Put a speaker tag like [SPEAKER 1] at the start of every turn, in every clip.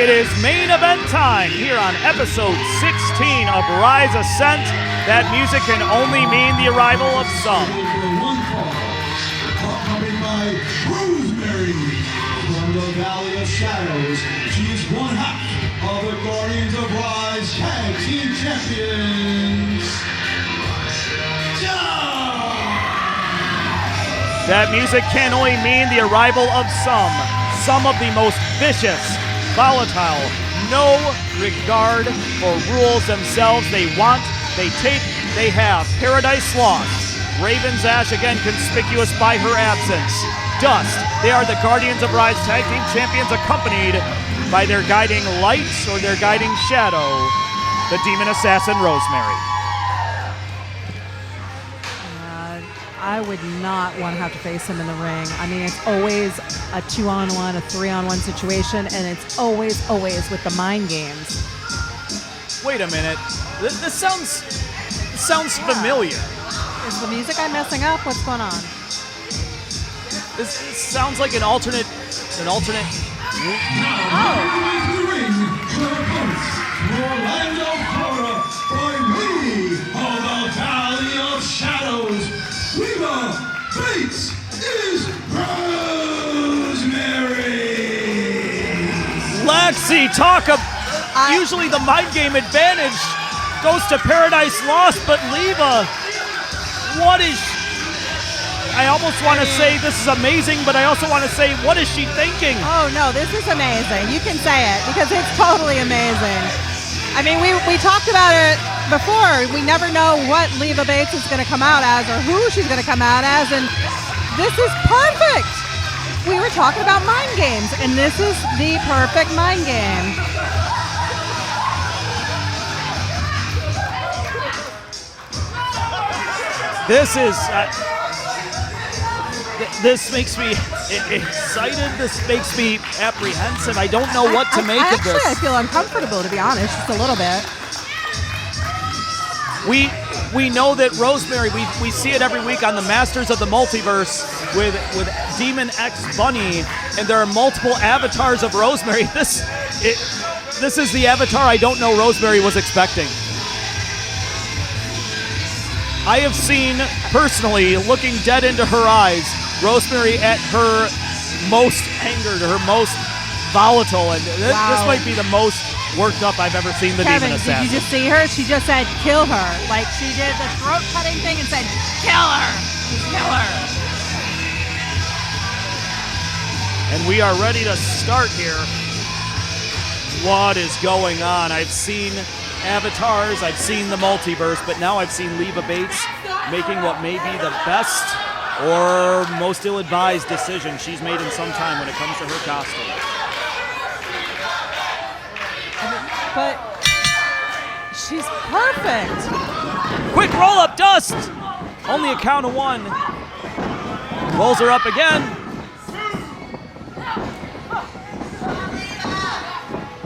[SPEAKER 1] It is main event time here on episode 16 of Rise Ascent. That music can only mean the arrival of some.
[SPEAKER 2] One call, accompanied by Rosemary from the Valley of Shadows. She is one half of the Guardians of Rise Tag Team Champions.
[SPEAKER 1] That music can only mean the arrival of some of the most vicious, volatile, no regard for rules themselves. They want, they take, they have. Paradise Lost. Raven's Ash, again conspicuous by her absence. Dust, they are the Guardians of Rise Tag Team Champions, accompanied by their guiding light or their guiding shadow, the Demon Assassin Rosemary.
[SPEAKER 3] I would not want to have to face him in the ring. I mean, it's always a 2-on-1, a 3-on-1 situation, and it's always with the mind games.
[SPEAKER 1] Wait a minute. This sounds familiar.
[SPEAKER 3] Is the music I'm messing up? What's going on?
[SPEAKER 1] This sounds like an alternate.
[SPEAKER 2] Now, the ring, your opponents, Orlando, Florida, by way of the Valley of Shadows, Leva Bates is Rosemary.
[SPEAKER 1] Lexi, usually the mind game advantage goes to Paradise Lost, but Leva, I almost want to say this is amazing, but I also want to say, what is she thinking?
[SPEAKER 3] Oh no, this is amazing. You can say it because it's totally amazing. I mean, we talked about it before. We never know what Leva Bates is going to come out as or who she's going to come out as, and this is perfect. We were talking about mind games, and this is the perfect mind game.
[SPEAKER 1] This makes me excited. This makes me apprehensive. I don't know what to make of this.
[SPEAKER 3] I feel uncomfortable, to be honest, just a little bit.
[SPEAKER 1] We know that Rosemary, we see it every week on the Masters of the Multiverse with Demon X Bunny, and there are multiple avatars of Rosemary. This is the avatar I don't know Rosemary was expecting. I have seen, personally, looking dead into her eyes, Rosemary at her most angered, her most volatile, and this might be the most worked up I've ever seen the
[SPEAKER 3] Kevin,
[SPEAKER 1] Demon Assassin.
[SPEAKER 3] did you just see her? She just said, kill her. Like, she did the throat-cutting thing and said, kill her! Kill her!
[SPEAKER 1] And we are ready to start here. What is going on? I've seen avatars, I've seen the multiverse, but now I've seen Leva Bates making what may be the best or most ill-advised decision she's made in some time when it comes to her costume.
[SPEAKER 3] But she's perfect.
[SPEAKER 1] Quick roll-up, Dust! Only a count of one. Rolls her up again.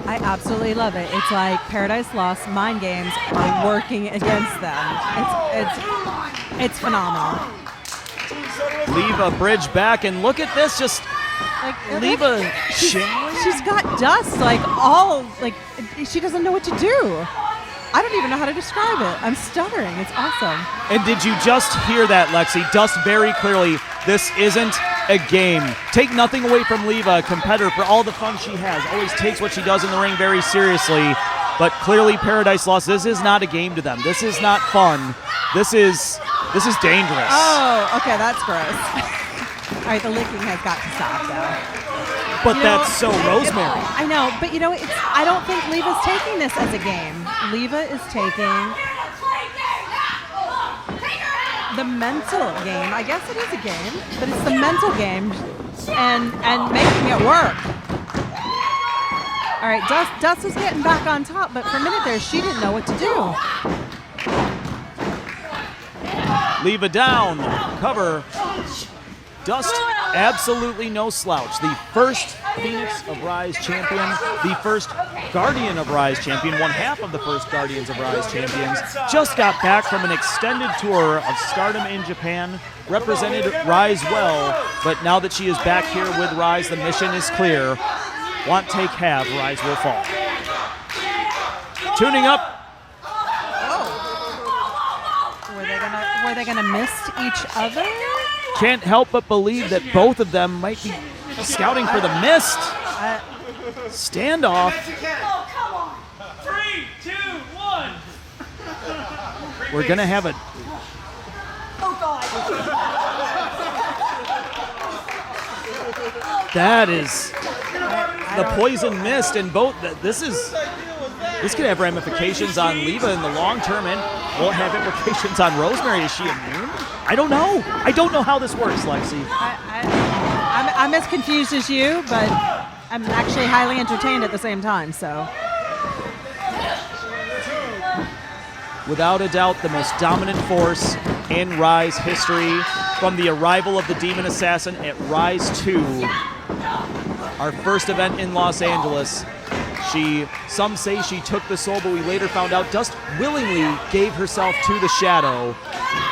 [SPEAKER 3] I absolutely love it. It's like Paradise Lost mind games are working against them. It's phenomenal.
[SPEAKER 1] Leva bridge back, and look at this, just
[SPEAKER 3] like
[SPEAKER 1] Leva.
[SPEAKER 3] She's got dust she doesn't know what to do. I don't even know how to describe it. I'm stuttering. It's awesome.
[SPEAKER 1] And did you just hear that, Lexi? Dust very clearly. This isn't a game. Take nothing away from Leva, a competitor, for all the fun she has. Always takes what she does in the ring very seriously. But clearly, Paradise Lost. This is not a game to them. This is not fun. This is dangerous.
[SPEAKER 3] Oh, okay, that's gross. All right, the licking has got to stop, though.
[SPEAKER 1] But that's so Rosemary.
[SPEAKER 3] I know, but I don't think Leva's taking this as a game. Leva is taking the mental game. I guess it is a game, but it's the mental game and making it work. All right, Dust is getting back on top, but for a minute there, she didn't know what to do.
[SPEAKER 1] Leva down, cover. Dust, absolutely no slouch. The first Phoenix of Rise champion, the first Guardian of Rise champion, one half of the first Guardians of Rise champions, just got back from an extended tour of Stardom in Japan, represented Rise well, but now that she is back here with Rise, the mission is clear. Want, take, have, rise will fall. Tuning up.
[SPEAKER 3] Were they gonna miss each other?
[SPEAKER 1] Can't help but believe that both of them might be scouting for the mist. Standoff.
[SPEAKER 4] Oh, come on. 3, 2, 1.
[SPEAKER 1] We're gonna have a.
[SPEAKER 4] Oh, God.
[SPEAKER 1] That is the poison mist, and both. This could have ramifications on Leva in the long term, and will have implications on Rosemary. Is she immune? I don't know. I don't know how this works, Lexi.
[SPEAKER 3] I'm as confused as you, but I'm actually highly entertained at the same time. So,
[SPEAKER 1] without a doubt, the most dominant force in Rise history, from the arrival of the Demon Assassin at Rise 2, our first event in Los Angeles. Some say she took the soul, but we later found out Dust willingly gave herself to the shadow.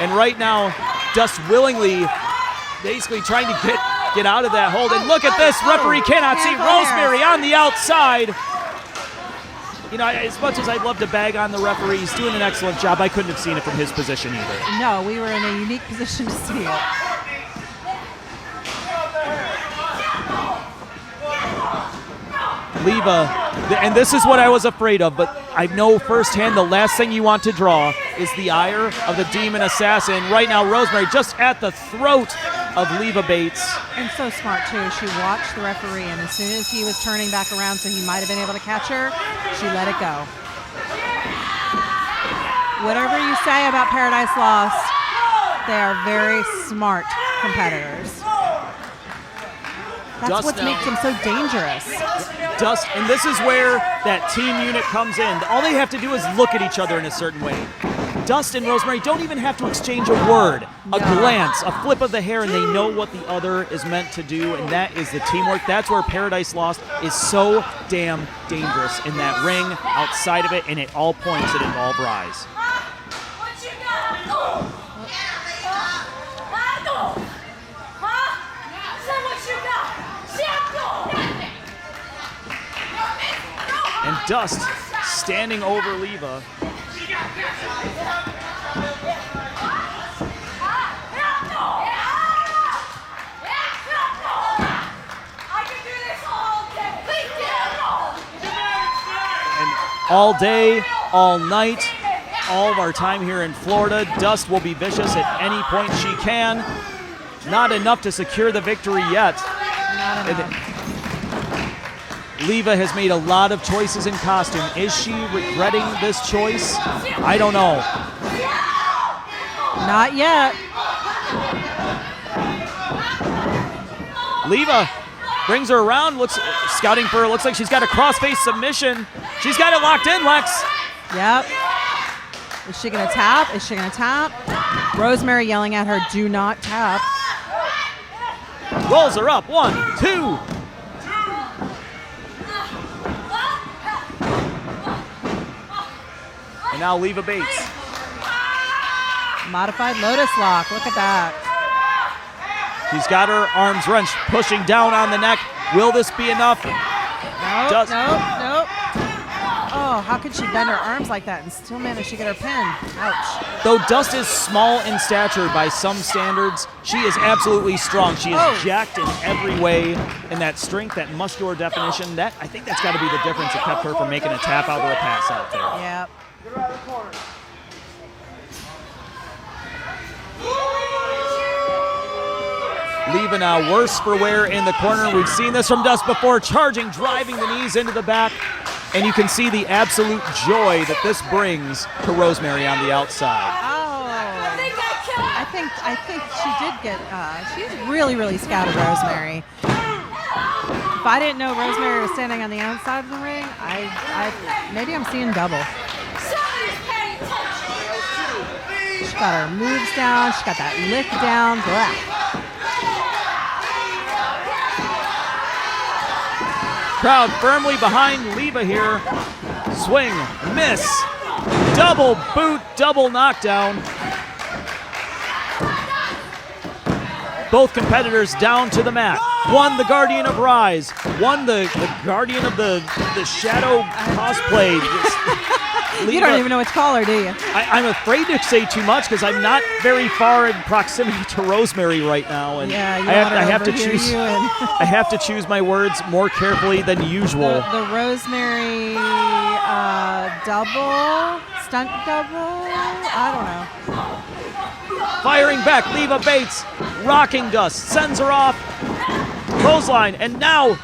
[SPEAKER 1] And right now, Dust willingly basically trying to get out of that hold. And look at this, referee cannot see Rosemary on the outside. You know, as much as I'd love to bag on the referee, he's doing an excellent job. I couldn't have seen it from his position either.
[SPEAKER 3] no, we were in a unique position to see it.
[SPEAKER 1] Leva, and this is what I was afraid of, but I know firsthand the last thing you want to draw is the ire of the Demon Assassin. Right now, Rosemary just at the throat of Leva Bates.
[SPEAKER 3] And so smart, too. She watched the referee, and as soon as he was turning back around so he might have been able to catch her, she let it go. Whatever you say about Paradise Lost, they are very smart competitors. That's what makes them so dangerous.
[SPEAKER 1] Dust, and this is where that team unit comes in. All they have to do is look at each other in a certain way. Dust and Rosemary don't even have to exchange a word, a glance, a flip of the hair, and they know what the other is meant to do, and that is the teamwork. That's where Paradise Lost is so damn dangerous, in that ring, outside of it, and at all points it involved Rise.
[SPEAKER 4] What you got? Say what you got.
[SPEAKER 1] And Dust standing over Leva. And all day, all night, all of our time here in Florida, Dust will be vicious at any point she can. Not enough to secure the victory yet.
[SPEAKER 3] Not enough.
[SPEAKER 1] Leva has made a lot of choices in costume. Is she regretting this choice? I don't know.
[SPEAKER 3] Not yet.
[SPEAKER 1] Leva brings her around, scouting for her. Looks like she's got a crossface submission. She's got it locked in, Lex.
[SPEAKER 3] Yep. Is she going to tap? Is she going to tap? Rosemary yelling at her, do not tap.
[SPEAKER 1] Rolls her up. 1, 2. And now Leva Bates.
[SPEAKER 3] Modified Lotus Lock. Look at that.
[SPEAKER 1] She's got her arms wrenched, pushing down on the neck. Will this be enough?
[SPEAKER 3] Nope. Oh, how could she bend her arms like that and still manage to get her pin? Ouch.
[SPEAKER 1] Though Dust is small in stature by some standards, she is absolutely strong. She is jacked in every way, and that strength, that muscular definition, I think that's got to be the difference that kept her from making a tap out or a pass out there.
[SPEAKER 3] Yep.
[SPEAKER 1] Leva now worse for wear in the corner. We've seen this from Dust before, charging, driving the knees into the back. And you can see the absolute joy that this brings to Rosemary on the outside.
[SPEAKER 3] Oh. I think she did get, she's really, really scouted Rosemary. If I didn't know Rosemary was standing on the outside of the ring, maybe I'm seeing double. She got her moves down. She got that lick down. Blah.
[SPEAKER 1] Crowd firmly behind Leva here. Swing, miss, double boot, double knockdown. Both competitors down to the mat. One, the Guardian of Rise. One, the Guardian of the Shadow cosplay.
[SPEAKER 3] You don't even know what to call her, do you?
[SPEAKER 1] I'm afraid to say too much because I'm not very far in proximity to Rosemary right now, and
[SPEAKER 3] Yeah, you
[SPEAKER 1] I
[SPEAKER 3] want her
[SPEAKER 1] have
[SPEAKER 3] over
[SPEAKER 1] to
[SPEAKER 3] here,
[SPEAKER 1] choose.
[SPEAKER 3] you and-
[SPEAKER 1] I have to choose my words more carefully than usual.
[SPEAKER 3] The Rosemary stunt double. I don't know.
[SPEAKER 1] Firing back, Leva Bates, rocking Dust, sends her off, clothesline, and now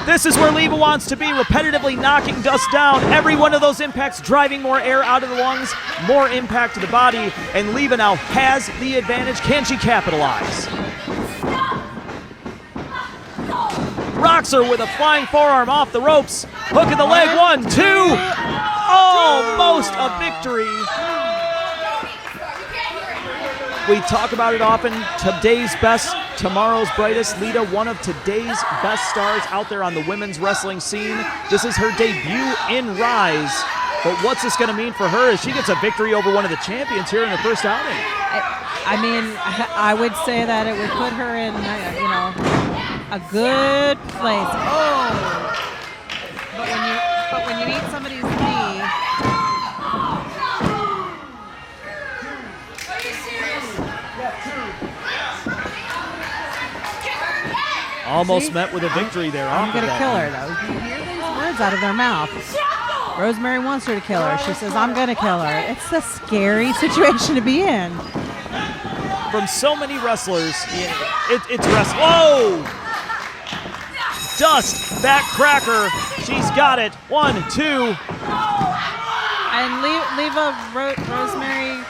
[SPEAKER 1] this is where Leva wants to be, repetitively knocking Dust down. Every one of those impacts driving more air out of the lungs, more impact to the body, and Leva now has the advantage. Can she capitalize? Rocks her with a flying forearm off the ropes. Hook of the leg, 1, 2. Almost a victory. We talk about it often. Today's best, tomorrow's brightest. Lita, one of today's best stars out there on the women's wrestling scene. This is her debut in Rise. But what's this going to mean for her as she gets a victory over one of the champions here in her first outing?
[SPEAKER 3] I mean, I would say that it would put her in, a good place. Oh! But when you eat somebody's knee.
[SPEAKER 1] Almost
[SPEAKER 3] See?
[SPEAKER 1] met with a victory there.
[SPEAKER 3] I'm going to kill her, though. You hear these words out of their mouth. Rosemary wants her to kill her. She says, I'm going to kill her. It's a scary situation to be in.
[SPEAKER 1] From so many wrestlers, it's wrestling. Whoa! Dust, back cracker. She's got it. 1, 2.
[SPEAKER 3] And Leva Rosemary,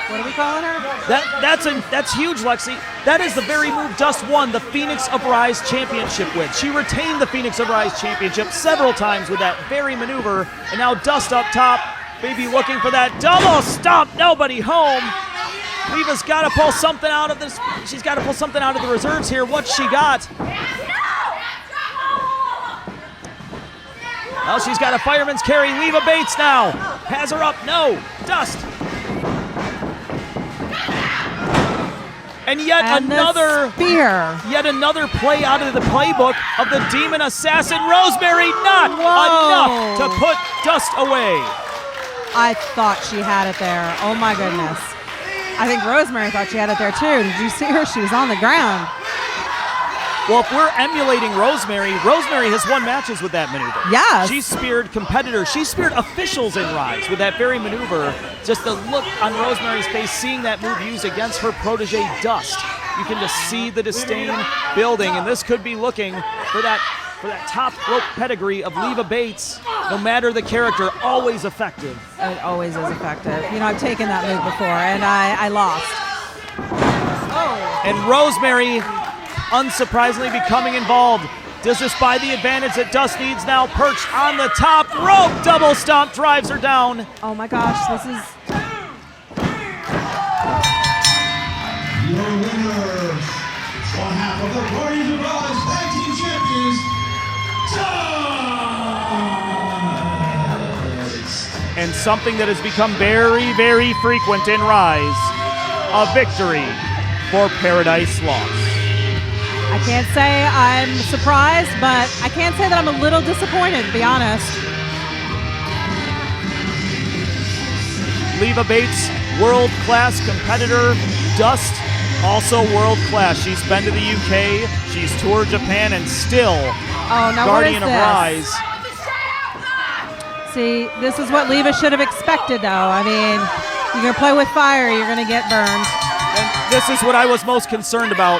[SPEAKER 3] what are we calling her?
[SPEAKER 1] That's huge, Lexi. That is the very move Dust won the Phoenix of Rise Championship with. She retained the Phoenix of Rise Championship several times with that very maneuver, and now Dust up top, maybe looking for that double stomp. Nobody home. Leva's got to pull something out of this. She's got to pull something out of the reserves here. What's she got? Well, she's got a fireman's carry. Leva Bates now has her up. No, Dust. And yet another
[SPEAKER 3] spear.
[SPEAKER 1] Yet another play out of the playbook of the Demon Assassin Rosemary. Not enough to put Dust away.
[SPEAKER 3] I thought she had it there. Oh my goodness. I think Rosemary thought she had it there too. Did you see her? She was on the ground.
[SPEAKER 1] Well, if we're emulating Rosemary has won matches with that maneuver.
[SPEAKER 3] Yes.
[SPEAKER 1] She's speared competitors. She speared officials in Rise with that very maneuver. Just the look on Rosemary's face, seeing that move used against her protege, Dust. You can just see the disdain building, and this could be looking for that top rope pedigree of Leva Bates. No matter the character, always effective.
[SPEAKER 3] It always is effective. I've taken that move before, and I lost. Oh.
[SPEAKER 1] And Rosemary, unsurprisingly, becoming involved. Does this buy the advantage that Dust needs now? Perched on the top rope. Double stomp drives her down.
[SPEAKER 3] Oh my gosh, this is...
[SPEAKER 2] Your winner, on half of the Guardians of Rise Tag Team Champions, Dust!
[SPEAKER 1] And something that has become very, very frequent in Rise, a victory for Paradise Lost.
[SPEAKER 3] I can't say I'm surprised, but I can't say that I'm a little disappointed, to be honest.
[SPEAKER 1] Leva Bates, world-class competitor. Dust, also world-class. She's been to the UK, she's toured Japan, and still Guardian of Rise.
[SPEAKER 3] See, this is what Leva should have expected, though. I mean, you're going to play with fire, you're going to get burned.
[SPEAKER 1] And this is what I was most concerned about.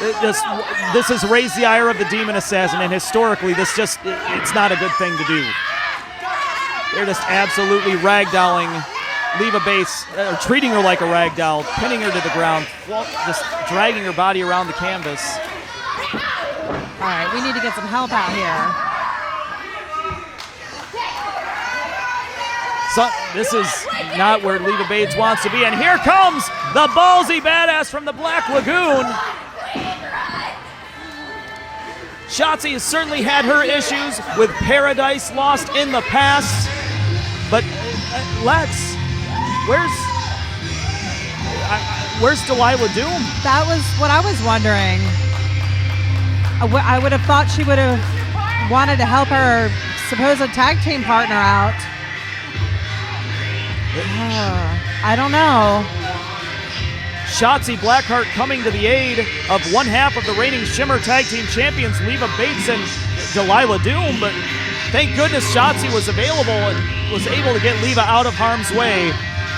[SPEAKER 1] This has raised the ire of the Demon Assassin, and historically, it's not a good thing to do. They're just absolutely ragdolling Leva Bates, treating her like a ragdoll, pinning her to the ground, just dragging her body around the canvas.
[SPEAKER 3] All right, we need to get some help out here.
[SPEAKER 1] So, this is not where Leva Bates wants to be, and here comes the ballsy badass from the Black Lagoon. Shotzi has certainly had her issues with Paradise Lost in the past, but Lex, Where's Delilah Doom?
[SPEAKER 3] That was what I was wondering. I would have thought she would have wanted to help her supposed tag team partner out. I don't know.
[SPEAKER 1] Shotzi Blackheart coming to the aid of one half of the reigning Shimmer Tag Team Champions, Leva Bates and Delilah Doom, but thank goodness Shotzi was available and was able to get Leva out of harm's way.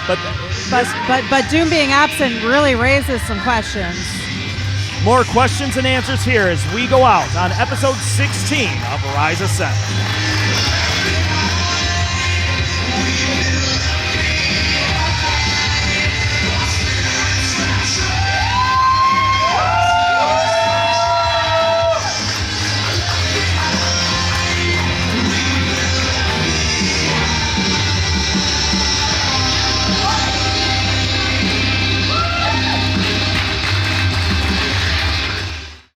[SPEAKER 1] But
[SPEAKER 3] Doom being absent really raises some questions.
[SPEAKER 1] More questions and answers here as we go out on episode 16 of Rise Ascent.